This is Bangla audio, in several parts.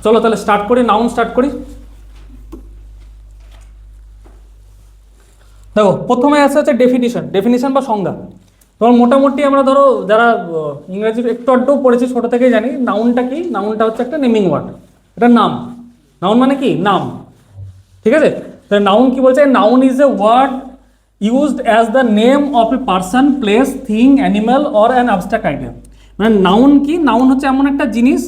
চলো তাহলে স্টার্ট করি, নাউন স্টার্ট করি। দেখো প্রথমে আসে হচ্ছে ডেফিনিশন, ডেফিনিশন বা সংজ্ঞা। তোমার মোটামুটি আমরা ধরো যারা ইংরেজি একটু আধটু পড়েছি ছোট থেকেই জানি নাউনটা কি। নাউনটা হচ্ছে একটা নেমিং ওয়ার্ড, এটা নাম। নাউন মানে কি? নাম। ঠিক আছে, তো নাউন কি বলছে? Noun is a word used as the name of a person, place, thing, animal or an abstract idea. মানে নাউন কি? নাউন হচ্ছে এমন একটা জিনিস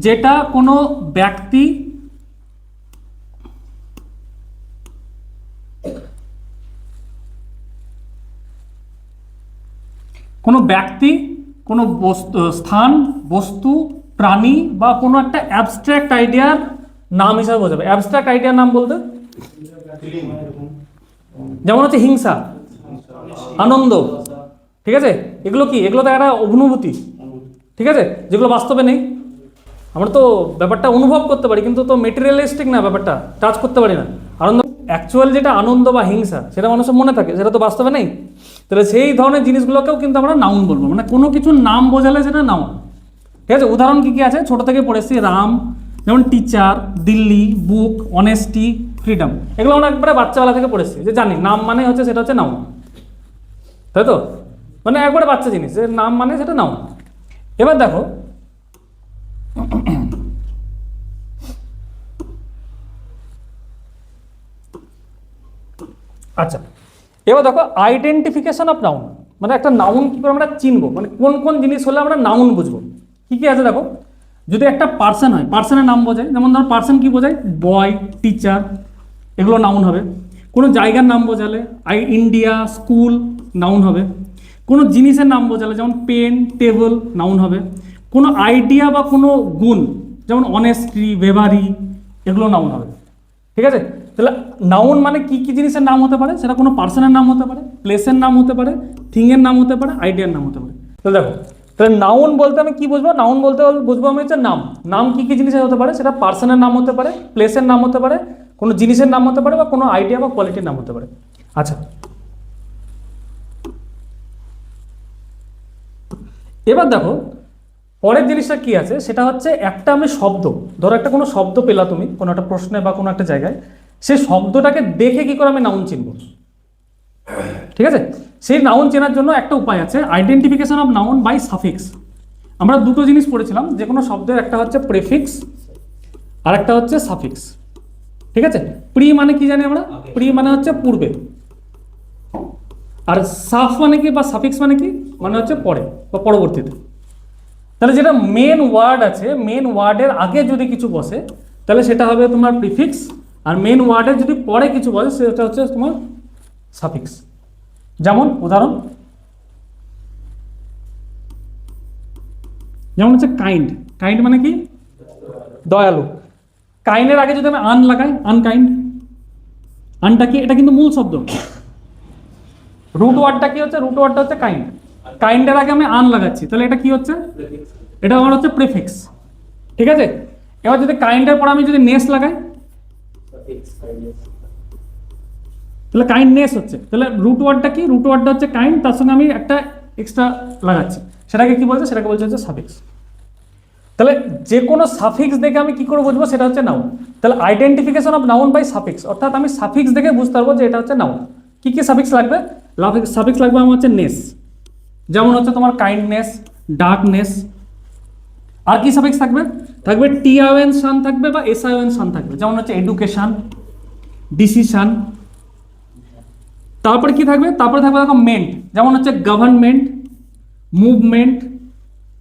যেটা কোনো ব্যক্তি, কোনো ব্যক্তি, কোনো স্থান, বস্তু, প্রাণী বা কোনো একটা অ্যাবস্ট্রাক্ট আইডিয়ার নাম হিসাবে বোঝাবে। অ্যাবস্ট্রাক্ট আইডিয়ার নাম বলতে যেমন হচ্ছে হিংসা, আনন্দ। ঠিক আছে, এগুলো কি? এগুলো তো একটা অনুভূতি। ঠিক আছে, যেগুলো বাস্তবে নেই। আমরা তো ব্যাপারটা অনুভব করতে পারি কিন্তু তো মেটেরিয়ালিস্টিক না, ব্যাপারটা টাচ করতে পারি না। আনন্দ অ্যাকচুয়াল যেটা আনন্দ বা হিংসা সেটা মানুষের মনে থাকে, সেটা তো বাস্তবে নেই। তাহলে সেই ধরনের জিনিসগুলোকেও কিন্তু আমরা নাউন বলবো, মানে কোনো কিছুর নাম বোঝালে সেটা নাউন। ঠিক আছে, উদাহরণ কি কি আছে? ছোট থেকে পড়েছি রাম, যেমন টিচার, দিল্লি, বুক, অনেস্টি, ফ্রিডম। এগুলো আমরা একবারে বাচ্চাবেলা থেকে পড়েছি, যে জানি নাম মানে হচ্ছে সেটা হচ্ছে নাউন, তাই তো? মানে একবারে বাচ্চা জিনিস, যে নাম মানে সেটা নাউন। এবার দেখো আচ্ছা, এবার দেখো আইডেন্টিফিকেশন অফ নাউন, মানে একটা নাউন কি করে আমরা চিনবো, মানে কোন কোন জিনিস হলে আমরা নাউন বুঝবো। কি কি আছে দেখো। যদি একটা পার্সন হয়, পার্সনের নাম বোঝায়, যেমন ধরো পার্সন কি বোঝায়? বয়, টিচার, এগুলো নাউন হবে। কোনো জায়গার নাম বোঝালে ইন্ডিয়া, স্কুল, নাউন হবে। কোনো জিনিসের নাম বোঝালে যেমন পেন, টেবিল, নাউন হবে। কোনো আইডিয়া বা কোনো গুণ যেমন অনেস্টি, বেভারি, এগুলো নাউন হবে। ঠিক আছে, তাহলে নাউন মানে কি কি জিনিসের নাম হতে পারে? সেটা কোনো পার্সনের নাম হতে পারে, প্লেসের নাম হতে পারে, থিংয়ের নাম হতে পারে, আইডিয়ার নাম হতে পারে। তাহলে দেখো, তাহলে নাউন বলতে আমি কি বুঝবো? নাউন বলতে বুঝবো আমি হচ্ছে নাম। নাম কি কি জিনিসের হতে পারে? সেটা পার্সনের নাম হতে পারে, প্লেসের নাম হতে পারে, কোনো জিনিসের নাম হতে পারে, বা কোনো আইডিয়া বা কোয়ালিটির নাম হতে পারে। আচ্ছা, এবার দেখো পরের জিনিসটা কি আছে, সেটা হচ্ছে একটা আমি শব্দ, ধরো একটা কোনো শব্দ পেলা তুমি কোনো একটা প্রশ্নে বা কোনো একটা জায়গায়, সেই শব্দটাকে দেখে কি করে আমি নাউন চিনব? ঠিক আছে, সেই নাউন চেনার জন্য একটা উপায় আছে, identification of noun by suffix. আমরা দুটো জিনিস পড়েছিলাম, যে কোনো শব্দের একটা হচ্ছে প্রেফিক্স আর একটা হচ্ছে সাফিক্স। ঠিক আছে, প্রি মানে কি জানি আমরা? প্রি মানে হচ্ছে পূর্বে, আর সাফ মানে কি বা সাফিক্স মানে কি? মানে হচ্ছে পরে বা পরবর্তীতে। তাহলে যেটা মেন ওয়ার্ড আছে, মেন ওয়ার্ডের আগে যদি কিছু বসে তাহলে সেটা হবে তোমার প্রিফিক্স, আর মেন ওয়ার্ডের যদি পরে কিছু বসে সেটা হচ্ছে তোমার সাফিক্স। যেমন উদাহরণ, যেমন হচ্ছে কাইন্ড। কাইন্ড মানে কি? দয়ালু। কাইন্ডের আগে যদি আমি আন লাগাই, আনকাইন্ড। আনটা কি? এটা কিন্তু মূল শব্দ। রুট ওয়ার্ডটা কি হচ্ছে? রুট ওয়ার্ডটা হচ্ছে কাইন্ড। কাইন্ডের আগে আমি আন লাগাচ্ছি, তাহলে এটা কি হচ্ছে? এটা আমার হচ্ছে প্রিফিক্স। ঠিক আছে, এবার যদি কাইন্ডের পর আমি যদি নেস লাগাই তাহলে কাইন্ডনেস হচ্ছে। তাহলে রুট ওয়ার্ডটা কি? রুট ওয়ার্ডটা হচ্ছে কাইন্ড, তার সঙ্গে আমি একটা এক্সট্রা লাগাচ্ছি, সেটাকে কি বলছে? সেটাকে বলছে হচ্ছে সাফিক্স। তাহলে যে কোনো সাফিক্স দেখে আমি কি করে বুঝবো সেটা হচ্ছে নাউন। তাহলে identification of noun by suffix, অর্থাৎ আমি সাফিক্স দেখে বুঝতে পারবো যে এটা হচ্ছে নাউন। কি কি সাফিক্স লাগবে? সাফিক্স লাগবে আমার হচ্ছে নেস, যেমন হচ্ছে তোমার কাইন্ডনেস, ডার্কনেস। আর কি সাফিক্স থাকবে? থাকবে টিআইওএন শান থাকবে বা এসআইওএন শান থাকবে, যেমন হচ্ছে এডুকেশন, ডিসিশন। তারপরে কি থাকবে? তারপরে থাকবে দেখো মেন্ট, যেমন হচ্ছে গভর্নমেন্ট, মুভমেন্ট।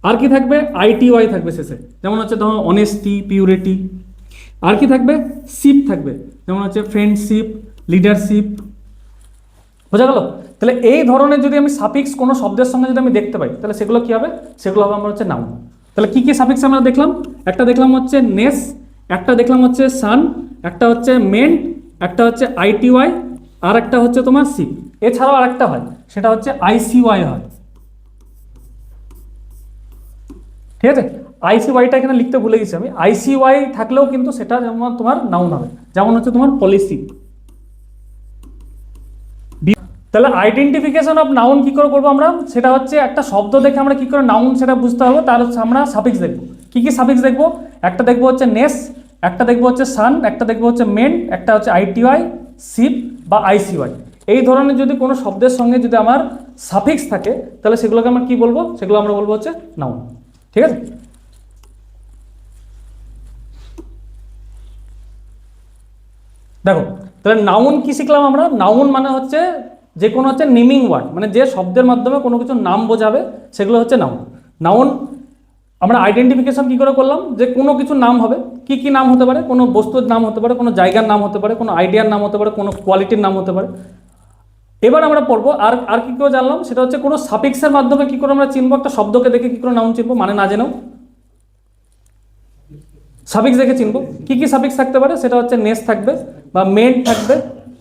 আর কি থাকবে? আইটিওয়াই থাকবে শেষে, যেমন হচ্ছে ধরো অনেস্টি, পিউরিটি। আর কি থাকবে? শিপ থাকবে, যেমন হচ্ছে ফ্রেন্ডশিপ, লিডারশিপ। বোঝা গেল? তাহলে এই ধরনের যদি আমি সাফিক্স কোনো শব্দের সঙ্গে যদি আমি দেখতে পাই তাহলে সেগুলো কি হবে? সেগুলো হবে আমার হচ্ছে নাউন। তাহলে কি কি সাফিক্স আমরা দেখলাম? একটা দেখলাম হচ্ছে নেস, একটা দেখলাম হচ্ছে সান, একটা হচ্ছে মেন্ট, একটা হচ্ছে আইটিওয়াই, আর একটা হচ্ছে তোমার শিপ। এছাড়াও আরেকটা হয়, সেটা হচ্ছে আইসিওয়াই হয়। ঠিক আছে, আইসিওয়াইটা এখানে লিখতে ভুলে গেছি আমি। আইসিওয়াই থাকলেও কিন্তু সেটা যেমন তোমার নাউন হবে, যেমন হচ্ছে তোমার পলিসি। তাহলে আইডেন্টিফিকেশন অফ নাউন কি করে করবো আমরা? সেটা হচ্ছে একটা শব্দ দেখে আমরা কি করে নাউন সেটা বুঝতে পারবো, তার হচ্ছে আমরা সাফিক্স দেখবো। কি কি সাফিক্স দেখবো? একটা দেখবো হচ্ছে নেস, একটা দেখবো হচ্ছে সান, একটা দেখবো হচ্ছে মেন, একটা হচ্ছে আইটিওয়াই, সিপ বা আইসিওয়াই। এই ধরনের যদি কোনো শব্দের সঙ্গে যদি আমার সাফিক্স থাকে তাহলে সেগুলোকে আমরা কি বলবো, সেগুলো আমরা বলবো হচ্ছে নাউন। ঠিক আছে, দেখো তাহলে নাউন কি শিখলাম আমরা? নাউন মানে হচ্ছে যে কোনো হচ্ছে নেমিং ওয়ার্ড, মানে যে শব্দের মাধ্যমে কোনো কিছু নাম বোঝাবে সেগুলো হচ্ছে নাউন। নাউন আমরা আইডেন্টিফিকেশন কি করে করলাম, যে কোনো কিছু নাম হবে, কি কি নাম হতে পারে, কোনো বস্তুর নাম হতে পারে, কোনো জায়গার নাম হতে পারে, কোনো আইডিয়ার নাম হতে পারে, কোনো কোয়ালিটির নাম হতে পারে। এবার আমরা পড়বো আর আর কি করে জানলাম, সেটা হচ্ছে কোনো সাফিক্সের মাধ্যমে কি করে আমরা চিনবো, একটা শব্দকে দেখে কি করে নাউন চিনবো, মানে না জেনেও সাফিক্স দেখে চিনবো। কি কি সাফিক্স থাকতে পারে, সেটা হচ্ছে নেস থাকবে বা মেন থাকবে,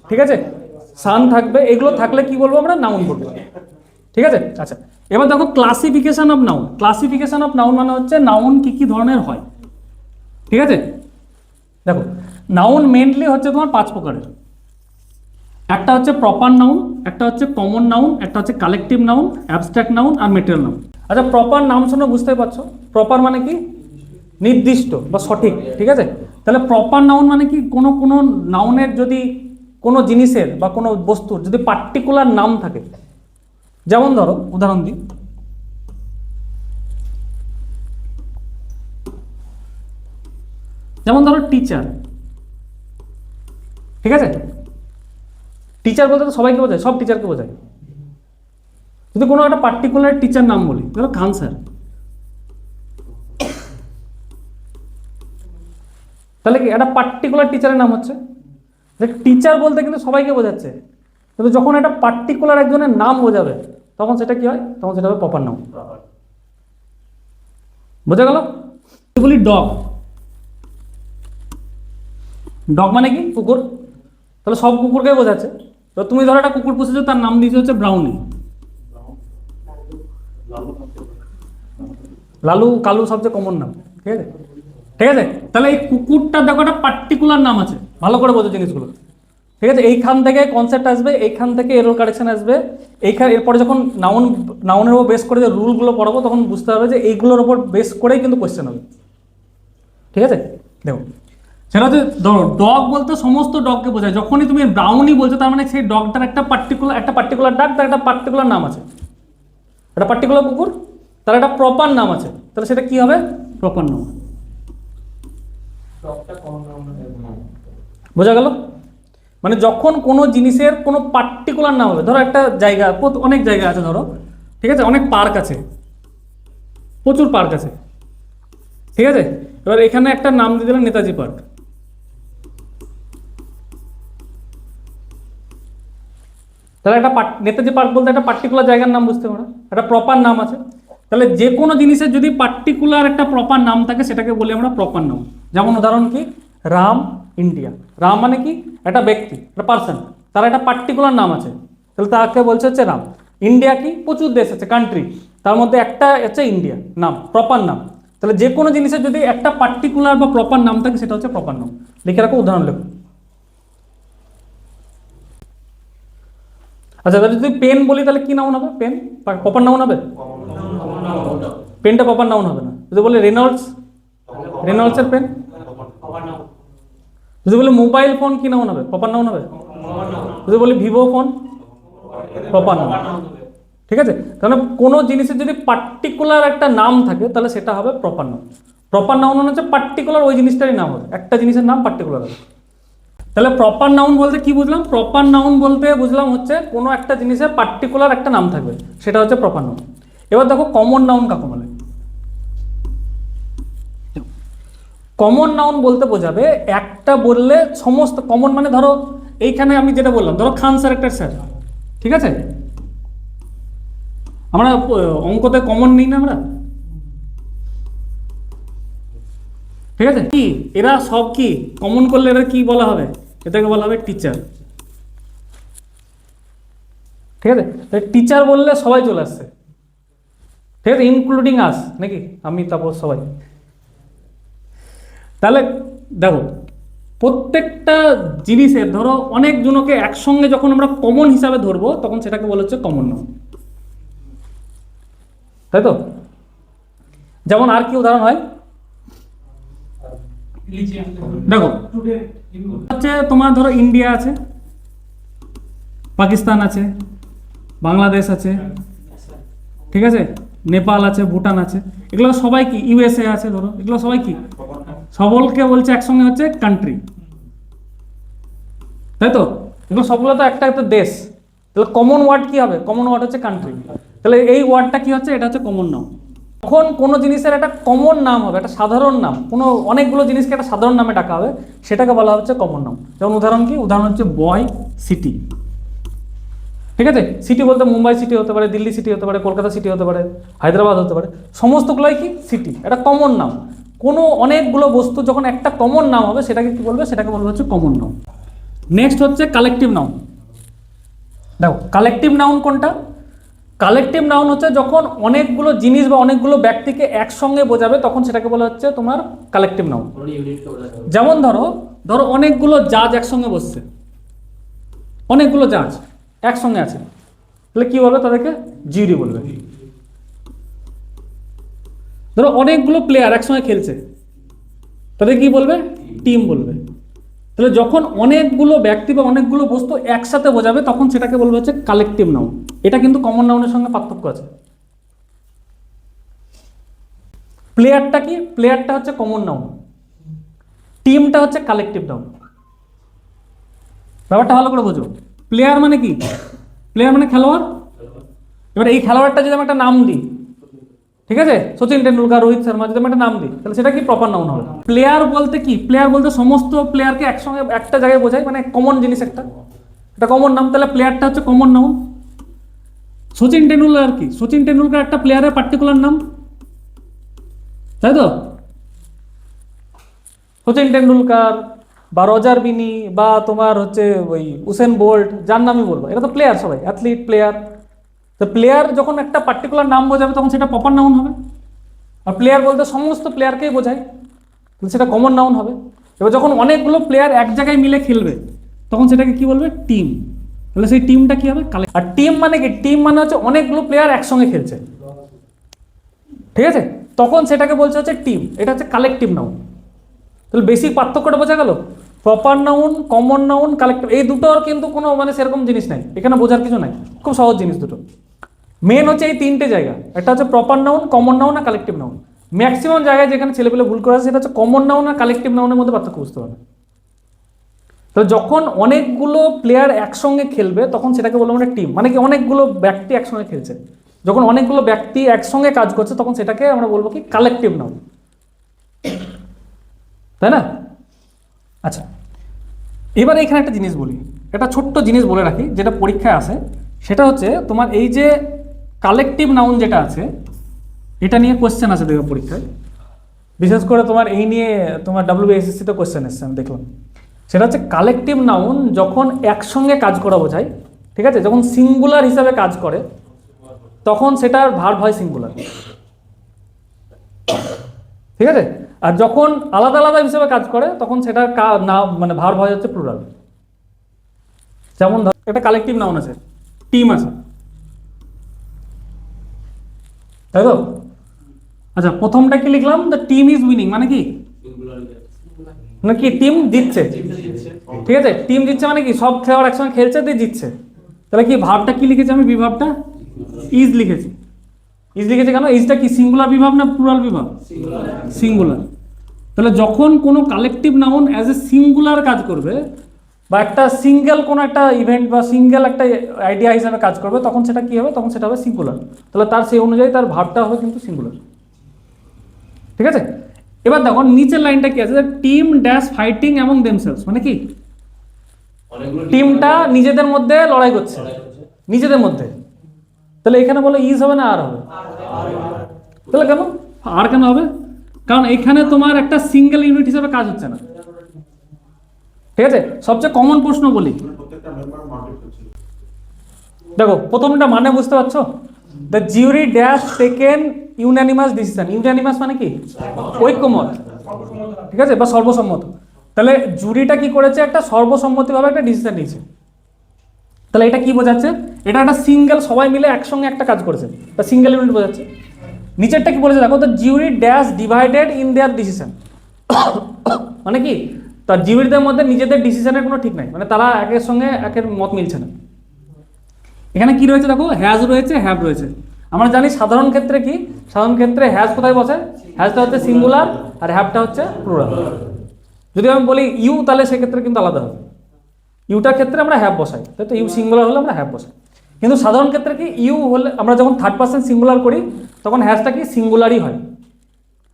ঠিক আছে, সান থাকবে, এগুলো থাকলে কি বলবো আমরা, নাউন বলবো। ঠিক আছে, আচ্ছা এবার দেখো classification of noun. Classification of noun মানে হচ্ছে নাউন কি কি ধরনের হয়। ঠিক আছে, দেখো নাউন মেনলি হচ্ছে তোমার 5 প্রকারের। একটা হচ্ছে প্রপার নাউন, একটা হচ্ছে কমন নাউন, একটা হচ্ছে কালেকটিভ নাউন, অ্যাবস্ট্রাক্ট নাউন আর মেটেরিয়াল নাউন। আচ্ছা প্রপার নাউন শুনে বুঝতেই পারছো, প্রপার মানে কি, নির্দিষ্ট বা সঠিক। ঠিক আছে, তাহলে প্রপার নাউন মানে কি, কোনো কোনো নাউনের যদি কোনো জিনিসের বা কোনো বস্তুর যদি পার্টিকুলার নাম থাকে, যেমন ধরো উদাহরণ দিই, যেমন ধরো টিচার। ঠিক আছে, টিচার বলতে তো সবাইকে বোঝায়, সব টিচারকে বোঝায়। যদি কোনো একটা পার্টিকুলার টিচার নাম বলি, ধরো খান স্যার, তাহলে কি একটা পার্টিকুলার টিচারের নাম হচ্ছে। টিচার বলতে কিন্তু সবাইকে বোঝাচ্ছে, কিন্তু যখন একটা পার্টিকুলার একজনের নাম বোঝাবে তখন সেটা কি হয়, তখন সেটা হবে প্রপার নাউন। বোঝা গেল? বলি ডগ, ডগ মানে কি, কুকুর, তাহলে সব কুকুরকে বোঝাচ্ছে। তো তুমি ধরো একটা কুকুর পুষেছো, তার নাম দিয়েছে হচ্ছে ব্রাউনি, লালু কালু সবচেয়ে কমন নাম। ঠিক আছে, ঠিক আছে, তাহলে এই কুকুরটা দেখো একটা পার্টিকুলার নাম আছে, ভালো করে বোঝো জিনিসগুলো। ঠিক আছে, এইখান থেকে কনসেপ্ট আসবে, এইখান থেকে এরর কারেকশন আসবে, এইখানে এরপরে যখন নাউন নাউনের উপর বেস করে যে রুলগুলো পড়াবো তখন বুঝতে হবে যে এইগুলোর উপর বেস করেই কিন্তু কোয়েশ্চেন হবে। ঠিক আছে, দেখো সেটা হচ্ছে ধরো ডগ বলতে সমস্ত ডগকে বোঝায়। যখনই তুমি ব্রাউনি বলছো তার মানে সেই ডগটার একটা পার্টিকুলার ডাক, তার একটা পার্টিকুলার নাম আছে, একটা পার্টিকুলার কুকুর, তার একটা প্রপার নাম আছে, তাহলে সেটা কি হবে, প্রপার নাম। বোঝা গেল? মানে যখন কোনো জিনিসের কোনো পার্টিকুলার নাম হবে, ধরো একটা জায়গা, অনেক জায়গা আছে ধরো, ঠিক আছে, অনেক পার্ক আছে, প্রচুর পার্ক আছে। ঠিক আছে, এবার এখানে একটা নাম দিয়ে দিলাম নেতাজি পার্ক। তাহলে একটা নেতাজি পার্ক বলতে একটা পার্টিকুলার জায়গার নাম বুঝতে পারো, একটা প্রপার নাম আছে। তাহলে যে কোনো জিনিসের যদি পার্টিকুলার একটা প্রপার নাম থাকে সেটাকে বলি আমরা প্রপার নাম। যেমন উদাহরণ কি, রাম ইন্ডিয়া, রাম মানে কি, একটা ব্যক্তি, একটা পার্সন, তার একটা পার্টিকুলার নাম আছে, তাহলে তাকে বলছে হচ্ছে রাম। ইন্ডিয়া কি, প্রচুর দেশ আছে, কান্ট্রি, তার মধ্যে একটা হচ্ছে ইন্ডিয়া, নাম, প্রপার নাম। তাহলে যে কোনো জিনিসের যদি একটা পার্টিকুলার বা প্রপার নাম থাকে সেটা হচ্ছে প্রপার নাম। লিখে রাখো, উদাহরণ লেখো। আচ্ছা তাহলে যদি পেন বলি তাহলে কি নাউন হবে, পেন প্রপার নাউন হবে? পেনটা প্রপার নাউন হবে না। যদি বলি রেনল্ডস, রেনল্ডসের পেন। যদি বলি মোবাইল ফোন, কি নাউন হবে, প্রপার নাউন হবে? যদি বলি ভিভো ফোন, প্রপার নাউন। ঠিক আছে, তাহলে কোনো জিনিসের যদি পার্টিকুলার একটা নাম থাকে তাহলে সেটা হবে প্রপার নাউন। প্রপার নাউন মানে হচ্ছে পার্টিকুলার ওই জিনিসটারই নাম হবে, একটা জিনিসের নাম পার্টিকুলার হবে। তাহলে প্রপার নাউন বলতে কি বুঝলাম, প্রপার নাউন বলতে বুঝলাম হচ্ছে কোনো একটা জিনিসের পার্টিকুলার একটা নাম থাকবে, সেটা হচ্ছে প্রপার নাউন। এবার দেখো কমন নাউন কাকে বলে। কমন নাউন বলতে বোঝাবে একটা বললে সমস্ত, কমন মানে ধরো এইখানে আমি যেটা বললাম, ধরো খান স্যার একটা স্যার, ঠিক আছে, আমরা অঙ্কতে কমন নিই না আমরা, ঠিক আছে, কি এরা সব কি কমন করলে এরা কি বলা হবে, এটাকে বলা হবে টিচার। ঠিক আছে, টিচার বললে সবাই চলে আসছে, ঠিক আছে, ইনক্লুডিং আস, নাকি আমি, তারপর সবাই। তাহলে দেখো প্রত্যেকটা জিনিসের ধরো অনেক জনকে একসঙ্গে যখন আমরা কমন হিসাবে ধরবো তখন সেটাকে বলা হচ্ছে কমন নাউন, তাই তো? যেমন আর কি উদাহরণ হয়, দেখো হচ্ছে তোমার ধরো ইন্ডিয়া আছে, পাকিস্তান আছে, বাংলাদেশ আছে, ঠিক আছে, নেপাল আছে, ভুটান আছে, এগুলো সবাই কি, ইউএসএ আছে ধরো, এগুলো সবাই কি, সবলকে বলছে একসঙ্গে হচ্ছে কান্ট্রি, তাই তো? এগুলো সবগুলো তো একটা একটা দেশ, তাহলে কমন ওয়ার্ড কি হবে? কমন ওয়ার্ড হচ্ছে কান্ট্রি। তাহলে এই ওয়ার্ডটা কি হচ্ছে? এটা হচ্ছে কমন নাউন। যখন কোনো জিনিসের একটা কমন নাম হবে, একটা সাধারণ নাম, কোনো অনেকগুলো জিনিসকে একটা সাধারণ নামে ডাকা হবে, সেটাকে বলা হচ্ছে কমন নাউন। যেমন উদাহরণ কি? উদাহরণ হচ্ছে বয় সিটি, ঠিক আছে? সিটি বলতে মুম্বাই সিটি হতে পারে, দিল্লি সিটি হতে পারে, কলকাতা সিটি হতে পারে, হায়দ্রাবাদ হতে পারে, সমস্তগুলোই কি সিটি, এটা কমন নাম। কোনো অনেকগুলো বস্তু যখন একটা কমন নাম হবে, সেটাকে কি বলবে? সেটাকে বলবে হচ্ছে কমন নাউন। নেক্সট হচ্ছে কালেকটিভ নাউন। দেখো কালেকটিভ নাউন কোনটা? কালেকটিভ নাউন হচ্ছে যখন অনেকগুলো জিনিস বা অনেকগুলো ব্যক্তিকে একসঙ্গে বোঝাবে, তখন সেটাকে বলা হচ্ছে তোমার কালেকটিভ নাউন। যেমন ধরো ধরো অনেকগুলো জাজ একসঙ্গে বসছে, অনেকগুলো জাজ একসঙ্গে আছে, তাহলে কি বলবে? তাদেরকে জিউরি বলবে। ধরো অনেকগুলো প্লেয়ার একসঙ্গে খেলছে, তাদের কি বলবে? টিম বলবে। তাহলে যখন অনেকগুলো ব্যক্তি বা অনেকগুলো বস্তু একসাথে বোঝাবে, তখন সেটাকে বলবে হচ্ছে কালেকটিভ নাউন। এটা কিন্তু কমন নাউনের সঙ্গে পার্থক্য আছে। প্লেয়ারটা কি? প্লেয়ারটা হচ্ছে কমন নাউন, টিমটা হচ্ছে কালেকটিভ নাউন। ব্যাপারটা ভালো করে বোঝো। প্লেয়ার মানে কি? প্লেয়ার মানে খেলোয়াড়। এবার এই খেলোয়াড়টা যদি আমি একটা নাম দিই, ঠিক আছে, সচিন টেন্ডুলকার, রোহিত শর্মা, যদি আমি একটা নাম দিই, তাহলে সেটা কি প্রপার নাউন হবে। প্লেয়ার বলতে কি? প্লেয়ার বলতে সমস্ত প্লেয়ারকে একসঙ্গে একটা জায়গায় বোঝায়, মানে কমন জিনিস একটা, এটা কমন নাম। তাহলে প্লেয়ারটা হচ্ছে কমন নাউন। সচিন টেন্ডুলকার কি? সচিন টেন্ডুলকার একটা প্লেয়ারের পার্টিকুলার নাম, তাই তো? সচিন টেন্ডুলকার বা রজার বিনি বা তোমার হচ্ছে ওই উসেন বোল্ট, যার নামই বলবো, এটা তো প্লেয়ার, সবাই অ্যাথলিট, প্লেয়ার। তো প্লেয়ার যখন একটা পার্টিকুলার নাম বোঝাবে, তখন সেটা প্রপার নাউন হবে। আর প্লেয়ার বলতে সমস্ত প্লেয়ারকেই বোঝায়, সেটা কমন নাউন হবে। এবার যখন অনেকগুলো প্লেয়ার এক জায়গায় মিলে খেলবে, তখন সেটাকে কি বলবে? টিম। তাহলে সেই টিমটা কি হবে? আর টিম মানে কি? টিম মানে হচ্ছে অনেকগুলো প্লেয়ার একসঙ্গে খেলছে, ঠিক আছে, তখন সেটাকে বলছে হচ্ছে টিম। এটা হচ্ছে কালেকটিভ নাউন। তাহলে বেসিক পার্থক্যটা বোঝা গেল? Proper noun, common noun, collective, এই দুটোর কিন্তু কোনো মানে সেরকম জিনিস নাই, এখানে বোঝার কিছু নাই, খুব সহজ জিনিস দুটো। মেন হচ্ছে এই তিনটে জায়গা, একটা হচ্ছে প্রপার নাউন, কমন নাউন আর কালেকটিভ নাউন। ম্যাক্সিমাম জায়গায় যেখানে ছেলেপেলে ভুল করে আছে, সেটা হচ্ছে কমন নাউন আর কালেকটিভ নাউনের মধ্যে পার্থক্য বুঝতে পারবে। তো যখন অনেকগুলো প্লেয়ার একসঙ্গে খেলবে, তখন সেটাকে বলবো আমরা টিম। মানে কি? অনেকগুলো ব্যক্তি একসঙ্গে খেলছে, যখন অনেকগুলো ব্যক্তি একসঙ্গে কাজ করছে, তখন সেটাকে আমরা বলবো কি? কালেকটিভ নাউন, তাই না? আচ্ছা, এবার এখানে একটা জিনিস বলি, একটা ছোট্ট জিনিস বলে রাখি, যেটা পরীক্ষায় আসে। সেটা হচ্ছে তোমার এই যে কালেকটিভ নাউন যেটা আছে, এটা নিয়ে কোশ্চেন আছে দেখো পরীক্ষায়, বিশেষ করে তোমার এই নিয়ে তোমার WBSSC তে কোশ্চেন এসছে, আমি দেখলাম। সেটা হচ্ছে কালেকটিভ নাউন যখন একসঙ্গে কাজ করা বোঝায়, ঠিক আছে, যখন সিঙ্গুলার হিসাবে কাজ করে, তখন সেটার ভার্ব হয় সিঙ্গুলার, ঠিক আছে। আর যখন আলাদা আলাদা হিসেবে কাজ করে, তখন সেটার নাম মানে ভার্ব হয় হচ্ছে প্লুরাল। যেমন ধর একটা কালেকটিভ নাউন আছে, টিম আছে, তাই তো? আচ্ছা, প্রথমটা কি লিখলাম? দ্য টিম ইজ উইনিং, মানে কি? মানে কি? টিম জিতছে, ঠিক আছে, টিম জিতছে মানে কি? সব খেলোয়াড় একসঙ্গে খেলছে, দিয়ে জিতছে। তাহলে কি ভার্বটা কি লিখেছি আমি? বিভাবটা ইজ লিখেছি। ইজ লিখেছি কেন? ইজটা কি সিঙ্গুলার বিভাব না প্লুরাল বিভাব? সিঙ্গুলার। তাহলে যখন কোনো collective noun as a singular কাজ করবে, বা একটা সিঙ্গেল কোনো একটা ইভেন্ট বা সিঙ্গেল একটা আইডিয়া হিসাবে কাজ করবে, তখন সেটা কি হবে? তখন সেটা হবে সিঙ্গুলার। তাহলে তার সেই অনুযায়ী তার ভার্বটা হবে কিন্তু সিঙ্গুলার, ঠিক আছে। এবার দেখো নিচের লাইনটা কি আছে? টিম ড্যাশ ফাইটিং এবং দেমসেলস, মানে কি? টিমটা নিজেদের মধ্যে লড়াই করছে, নিজেদের মধ্যে। তাহলে এখানে বলো ইজ হবে না আর হবে? তাহলে কেন আর কেন হবে? কারণ এখানে তোমার একটা সিঙ্গেল ইউনিট হিসেবে কাজ হচ্ছে না, ঠিক আছে। সবচেয়ে কমন প্রশ্ন বলি, দেখো প্রথমটা মানে বুঝতে পারছো? The জিউরি dash taken unanimous decision. Unanimous মানে কি? ঐক্যমত, ঠিক আছে, বা সর্বসম্মত। তাহলে জুরিটা কি করেছে? একটা সর্বসম্মতিভাবে একটা ডিসিশন নিয়েছে। তাহলে এটা কি বোঝাচ্ছে? এটা একটা সিঙ্গেল, সবাই মিলে একসঙ্গে একটা কাজ করেছে, তা সিঙ্গেল ইউনিট বোঝাচ্ছে। নিচেরটা কি বলেছে দেখো? The জিউরি dash divided in their decision. মানে কি, তার জীবীদের মধ্যে নিজেদের ডিসিশনের কোনো ঠিক নাই, মানে তারা একের সঙ্গে একের মত মিলছে না। এখানে কি রয়েছে দেখো, হ্যাজ রয়েছে, হ্যাভ রয়েছে। আমরা জানি সাধারণ ক্ষেত্রে কি, সাধারণ ক্ষেত্রে হ্যাজ কোথায় বসে, হ্যাজটা হচ্ছে সিঙ্গুলার আর হ্যাভটা হচ্ছে প্লুরাল। যদি আমি বলি ইউ, তাহলে সেক্ষেত্রে কিন্তু আলাদা হবে, ইউটার ক্ষেত্রে আমরা হ্যাভ বসাই, তাই তো, ইউ সিঙ্গুলার হলে আমরা হ্যাভ বসাই। কিন্তু সাধারণ ক্ষেত্রে কি, ইউ হলে আমরা যখন থার্ড পার্সন সিঙ্গুলার করি তখন হ্যাজটা কি সিঙ্গুলারই হয়,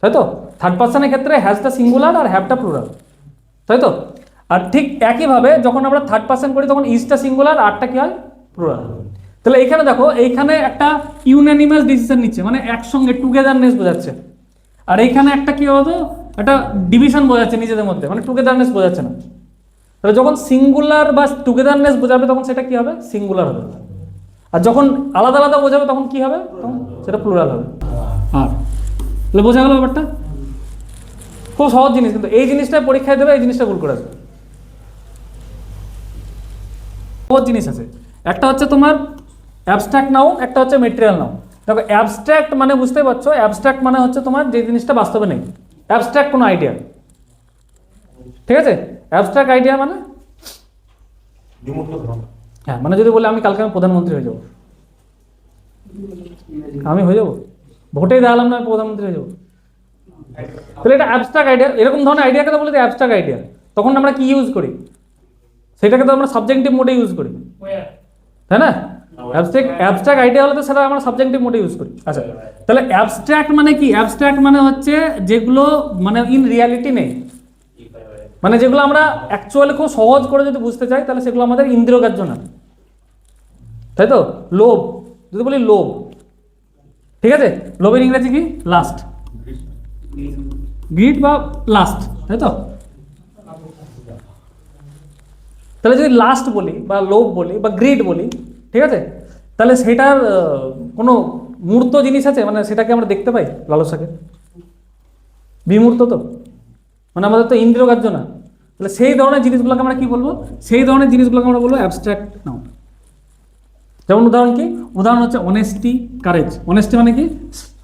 তাই তো। থার্ড পার্সনের ক্ষেত্রে হ্যাজটা সিঙ্গুলার আর হ্যাভটা প্লুরাল, তাই তো। আর ঠিক একইভাবে যখন আমরা থার্ড পার্সন করি তখন ইজটা সিঙ্গুলার, আরটা কি হয়, প্লুরাল। তাহলে এইখানে দেখো, এইখানে একটা ইউনানিমাস ডিসিশন নিচ্ছে, মানে একসঙ্গে টুগেদারনেস বোঝাচ্ছে। আর এইখানে একটা কি হতো, একটা ডিভিশন বোঝাচ্ছে নিজেদের মধ্যে, মানে টুগেদারনেস বোঝাচ্ছে না। তাহলে যখন সিঙ্গুলার বা টুগেদারনেস বোঝাবে তখন সেটা কি হবে, সিঙ্গুলার হবে। আর যখন আলাদা আলাদা বোঝাবে তখন কি হবে, তখন সেটা প্লুরাল হবে। আর তাহলে বোঝা গেল ব্যাপারটা, খুব সহজ জিনিস, কিন্তু এই জিনিসটা পরীক্ষায় দেবে, এই জিনিসটা ভুল করে আসবে। সহজ জিনিস আছে, একটা হচ্ছে তোমার অ্যাবস্ট্রাক্ট নাউন, একটা হচ্ছে মেটেরিয়াল নাউন। দেখো অ্যাবস্ট্রাক্ট মানে বুঝতেই পারছো, অ্যাবস্ট্রাক্ট মানে হচ্ছে তোমার যে জিনিসটা বাস্তবে নেই, অ্যাবস্ট্রাক্ট কোনো আইডিয়া, ঠিক আছে। অ্যাবস্ট্রাক্ট আইডিয়া মানে, হ্যাঁ, মানে যদি বলে আমি কালকে আমি প্রধানমন্ত্রী হয়ে যাবো, আমি হয়ে যাবো, ভোটেই দেখালাম না আমি প্রধানমন্ত্রী হয়ে যাবো, তাহলে এটা অ্যাবস্ট্রাক্ট আইডিয়া। এরকম ধরনের আইডিয়াকে তো বলে অ্যাবস্ট্রাক্ট আইডিয়া। তখন আমরা কি ইউজ করি, সেটাকে তো আমরা সাবজেক্টিভ মোডে ইউজ করি, তাই না। অ্যাবস্ট্রাক্ট আইডিয়া হলে তো সেটা আমরা সাবজেক্টিভ মোডে ইউজ করি। আচ্ছা, তাহলে অ্যাবস্ট্রাক্ট মানে কি, অ্যাবস্ট্রাক্ট মানে হচ্ছে যেগুলো মানে ইন রিয়ালিটি নেই, মানে যেগুলো আমরা অ্যাকচুয়ালি খুব সহজ করে যদি বুঝতে চাই তাহলে সেগুলো আমাদের ইন্দ্রিয়গ্রাহ্য না, তাই তো। লোভ, যদি বলি লোভ, ঠিক আছে, লোভের ইংরেজি কি, লাস্ট, গ্রিড বা লাস্ট, তাই তো। তাহলে যদি লাস্ট বলি বা লোভ বলি বা গ্রিড বলি, ঠিক আছে, তাহলে সেটার কোনো মূর্ত জিনিস আছে, মানে সেটাকে আমরা দেখতে পাই লালসাকে, বিমূর্ত তো, মানে আমাদের তো ইন্দ্রিয়গ্রাহ্য না। তাহলে সেই ধরনের জিনিসগুলোকে আমরা কি বলবো, সেই ধরনের জিনিসগুলোকে আমরা বলবো অ্যাবস্ট্রাক্ট নাউন। যেমন উদাহরণ কি, উদাহরণ হচ্ছে অনেস্টি, কারেজ। অনেস্টি মানে কি,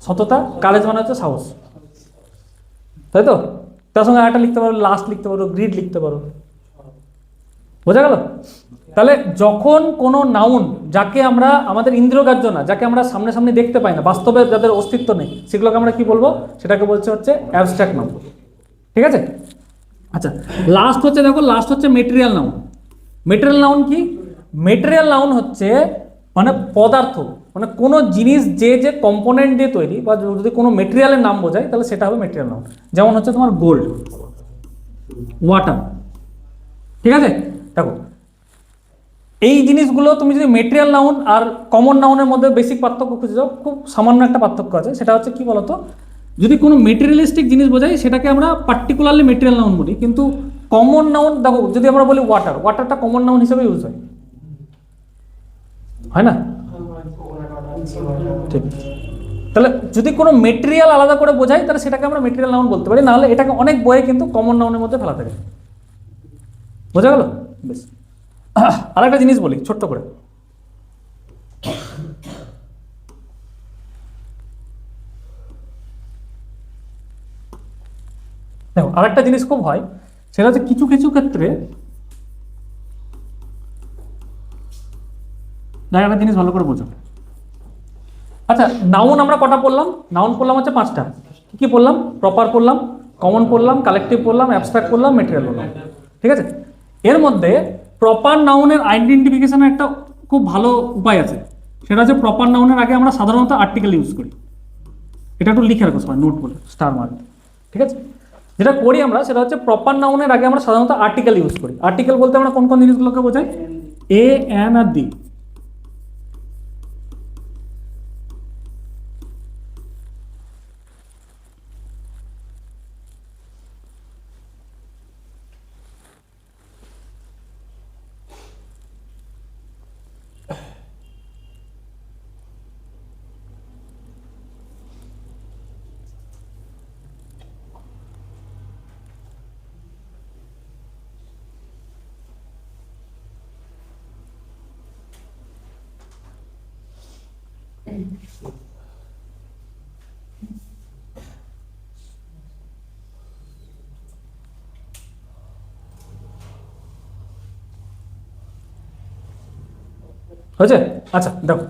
সততা, কারেজ মানে হচ্ছে সাহস, তাই তো। তার সঙ্গে আরেকটা লিখতে পারো, লাস্ট লিখতে পারো, গ্রিড লিখতে পারো, বোঝা গেল। তাহলে যখন কোনো নাউন, যাকে আমরা আমাদের ইন্দ্রিয়গ্রাহ্য না, যাকে আমরা সামনে সামনে দেখতে পাই না, বাস্তবে যাদের অস্তিত্ব নেই, সেগুলোকে আমরা কি বলবো, সেটাকে বলছে হচ্ছে অ্যাবস্ট্রাক্ট নাউন, ঠিক আছে। আচ্ছা, লাস্ট হচ্ছে, দেখো লাস্ট হচ্ছে মেটেরিয়াল নাউন। মেটেরিয়াল নাউন কি, মেটেরিয়াল নাউন হচ্ছে মানে পদার্থ, মানে কোনো জিনিস যে যে কম্পোনেন্ট দিয়ে তৈরি, বা যদি কোনো মেটেরিয়ালের নাম বোঝায় তাহলে সেটা হবে মেটেরিয়াল নাউন। যেমন হচ্ছে তোমার গোল্ড, ওয়াটার, ঠিক আছে। দেখো এই জিনিসগুলো তুমি যদি মেটেরিয়াল নাউন আর কমন নাউনের মধ্যে বেসিক পার্থক্য খুঁজে যাও, খুব সামান্য একটা পার্থক্য আছে, সেটা হচ্ছে কি বলতো, যদি কোনো মেটেরিয়ালিস্টিক জিনিস বোঝাই সেটাকে আমরা পার্টিকুলারলি মেটেরিয়াল নাউন বলি, কিন্তু কমন নাউন, দেখো যদি আমরা বলি ওয়াটার, ওয়াটারটা কমন নাউন হিসেবে ইউজ হয় না, ঠিক। তাহলে যদি কোনো মেটেরিয়াল আলাদা করে বোঝাই তাহলে সেটাকে আমরা মেটেরিয়াল নাউন বলতে পারি, নাহলে এটাকে অনেক বইয়ে কিন্তু কমন নাউনের মধ্যে ফেলা থাকে, বোঝা গেল। বেশ, আরেকটা জিনিস বলি ছোট্ট করে, দেখো আরেকটা জিনিস খুব হয়, সেটা হচ্ছে কিছু কিছু ক্ষেত্রে, দেখো একটা জিনিস ভালো করে বোঝো। আচ্ছা, নাউন আমরা কটা পড়লাম, নাউন পড়লাম হচ্ছে 5টা। কি কি পড়লাম, প্রপার পড়লাম, কমন পড়লাম, কালেকটিভ পড়লাম, অ্যাবস্ট্রাক্ট পড়লাম, মেটেরিয়াল পড়লাম, ঠিক আছে। এর মধ্যে প্রপার নাউনের আইডেন্টিফিকেশনের একটা খুব ভালো উপায় আছে, সেটা হচ্ছে প্রপার নাউনের আগে আমরা সাধারণত আর্টিকেল ইউজ করি। এটা একটু লিখে রাখো সবাই, নোট বলে স্টার মার্ক, ঠিক আছে। যেটা করি আমরা সেটা হচ্ছে প্রপার নাউনের আগে আমরা সাধারণত আর্টিকেল ইউজ করি। আর্টিকেল বলতে আমরা কোন কোন জিনিসগুলোকে বোঝাই, এ, এন আর দি। হয়েছে? আচ্ছা দেখো,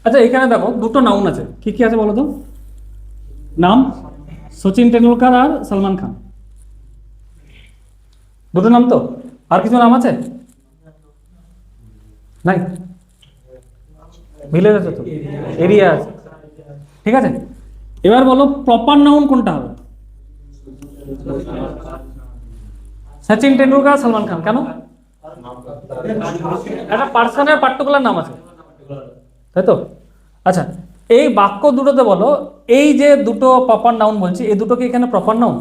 আচ্ছা এখানে দেখো দুটো নাউন আছে, কি কি আছে বলো তো? নাম সচিন টেন্ডুলকার আর সলমান খান, দুটো নাম তো, আর কিছু নাম আছে? নাই, ভিলেজ আছে তো, এরিয়া আছে, ঠিক আছে। এবার বলো প্রপার নাউন কোনটা হবে? সচিন টেন্ডুলকার সলমান খান, কেন? একটা পার্সনের পার্টিকুলার নাম আছে, তাই তো? আচ্ছা এই বাক্য দুটোতে বলো, এই যে দুটো প্রপার নাউন বলছি, এই দুটো কি এখানে প্রপার নাউন?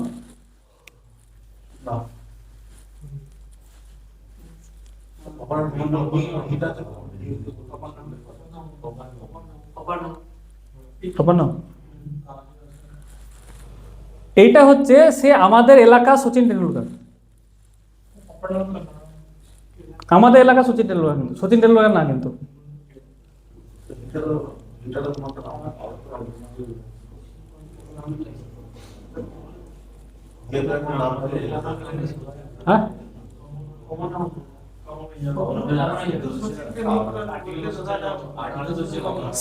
Proper noun. এইটা হচ্ছে সে আমাদের এলাকা সচিন টেন্ডুলকার, আমাদের এলাকা সচিন টেন্ডুলকার, কিন্তু সচিন টেন্ডুলকার না কিন্তু। হ্যাঁ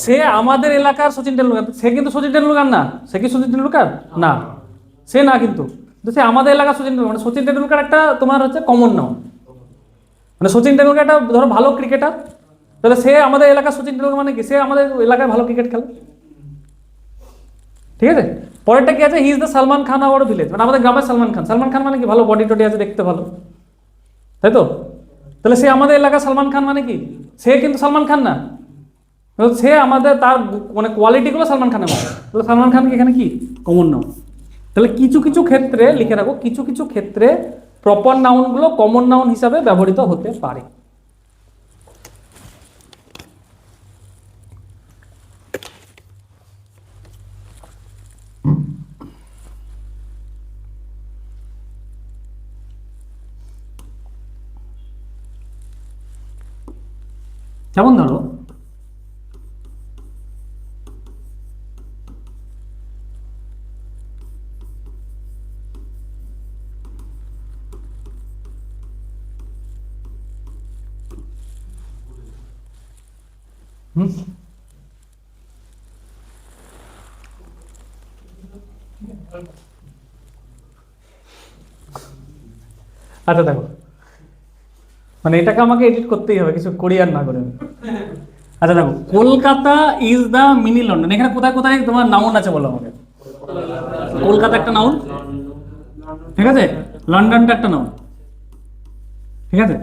সে আমাদের এলাকার সচিন টেন্ডুলকার, সে কিন্তু সচিন টেন্ডুলকার না, সে কি সচিন টেন্ডুলকার না, সে না কিন্তু, সে আমাদের এলাকার সচিন টেন্ডুলকার, মানে সচিন টেন্ডুলকার একটা তোমার হচ্ছে কমন নাম, মানে সচিন টেন্ডুলকার একটা ধরো ভালো ক্রিকেটার, তাহলে সে আমাদের এলাকার সচিন টেন্ডুলকার মানে কি, সে আমাদের এলাকায় ভালো ক্রিকেট খেলে, ঠিক আছে। পরেরটা কি আছে, he is the Salman Khan our village, মানে আমাদের গ্রামের সালমান খান, সালমান খান মানে কি ভালো বডি টডি আছে, দেখতে ভালো, তাই তো? তাহলে সে আমাদের এলাকার সালমান খান মানে কি, সে কিন্তু সালমান খান না, সে আমাদের তার মানে কোয়ালিটিগুলো সালমান খানের মতো, তাহলে সালমান খান কি এখানে কি কমন নাউন? তাহলে কিছু কিছু ক্ষেত্রে লিখে রাখো, কিছু কিছু ক্ষেত্রে প্রপার নাউনগুলো কমন নাউন হিসাবে ব্যবহৃত হতে পারে। যেমন ধরো আচ্ছা দেখো, মানে এটাকে আমাকে এডিট করতেই হবে, কিছু করি আর না করে আমি। আচ্ছা দেখো, Kolkata is the mini London, এখানে কোথায় কোথায় তোমার নাউন আছে বলো আমাকে? কলকাতা একটা নাউন, ঠিক আছে, লন্ডনটা একটা নাউন, ঠিক আছে।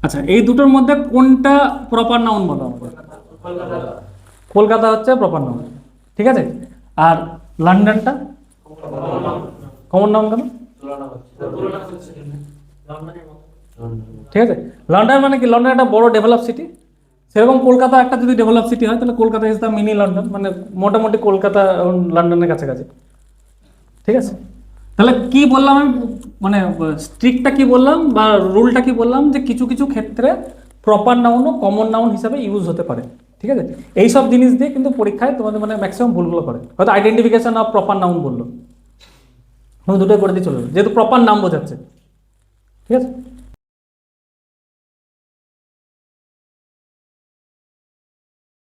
আচ্ছা এই দুটোর মধ্যে কোনটা প্রপার নাউন বলো আমাকে? কলকাতা হচ্ছে প্রপার নাউন, ঠিক আছে, আর লন্ডনটা কমন নাউন কেন? ঠিক আছে, লন্ডন মানে কি, লন্ডন একটা বড় ডেভেলপ সিটি, সেরকম কলকাতা একটা যদি ডেভেলপ সিটি হয়, তাহলে Kolkata is the mini London, মানে মোটামুটি কলকাতা লন্ডনের কাছাকাছি, ঠিক আছে। তাহলে কি বললাম আমি, মানে স্ট্রিক্টটা কি বললাম বা রুলটা কি বললাম, যে কিছু কিছু ক্ষেত্রে প্রপার নাউন ও কমন নাউন হিসাবে ইউজ হতে পারে, ঠিক আছে। এইসব জিনিস দিয়ে কিন্তু পরীক্ষায় তোমাদের মানে ম্যাক্সিমাম ভুলগুলো করে, হয়তো আইডেন্টিফিকেশন অফ প্রপার নাউন বললো, দুটোই করে দিয়ে চলে যাবে, যেহেতু প্রপার নাম বোঝাচ্ছে, ঠিক আছে।